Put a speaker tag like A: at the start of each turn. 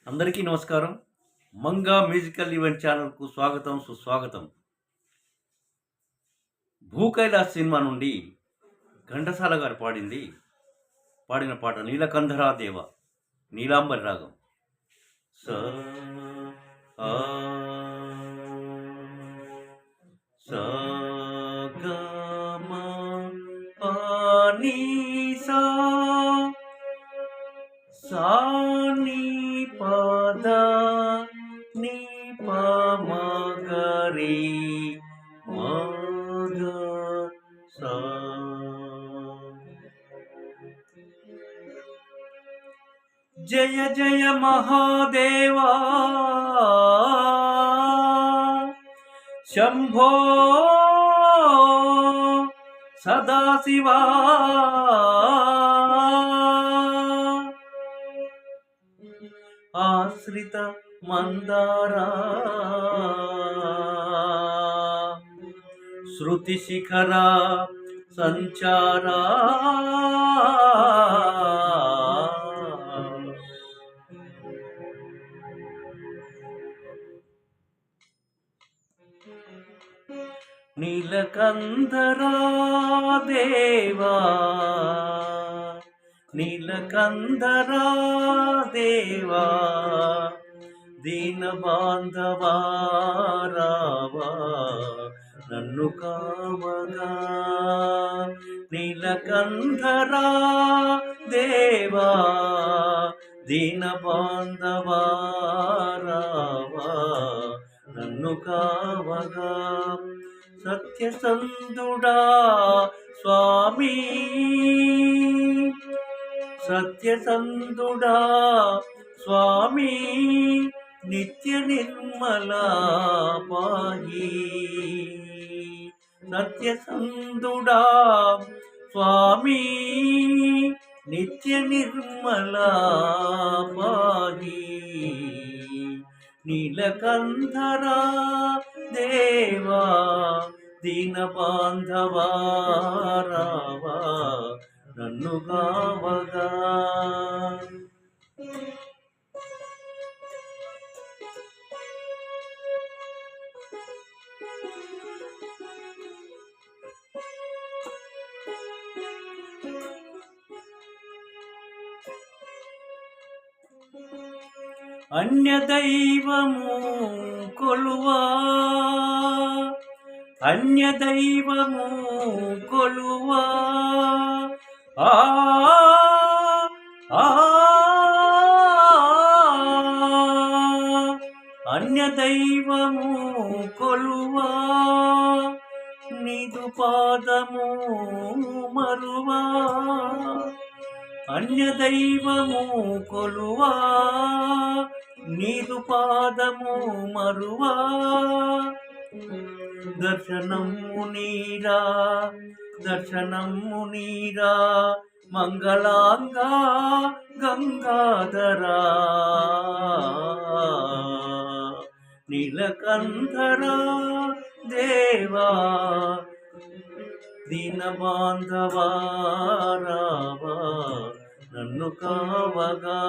A: అందరికీ నమస్కారం. Manga musical event ఛానల్‌కు స్వాగతం, సుస్వాగతం. 'భూ కైలాస్' సినిమా నుండి ఘంటసాల గారు పాడిన పాట 'నీలకంఠరా దేవ' నీలాంబరి రాగం. సా ఆ సా గా మా పా నీ సా సా నీ పా దా నీ పా మా గా రే మా గా సా. జయ జయ మహాదేవా శంభో సదాశివా ఆశ్రిత మందారా శృతి శిఖరా సంచారా నీలకంఠరా దేవా నీలకంఠరా దేవా దీన బాంధవా రావా నన్ను కావగా. నీలకంఠరా దేవా దీన బాంధవా రావా నన్ను కావగా. సత్యసంధుడా స్వామి సత్యసంధుడా స్వామి నిత్య నిర్మలా పాహి. సత్యసంధుడా స్వామి నిత్య నిర్మలా పాహి. నీలకంఠరా దేవా దీన బాంధవా రావా నన్ను గావగా. అన్యదైవము కొలువా అన్యదైవము కొలువా ఆ ఆ అన్యదైవము కొలువా నీదు పాదము మరువా. అన్యదైవము కొలువా నీదు మరువా. దర్శనము నీరా మంగళాంగా గంగాధరా. నీలకంఠరా దేవా దీన బాంధవా రావా నన్ను కావగా.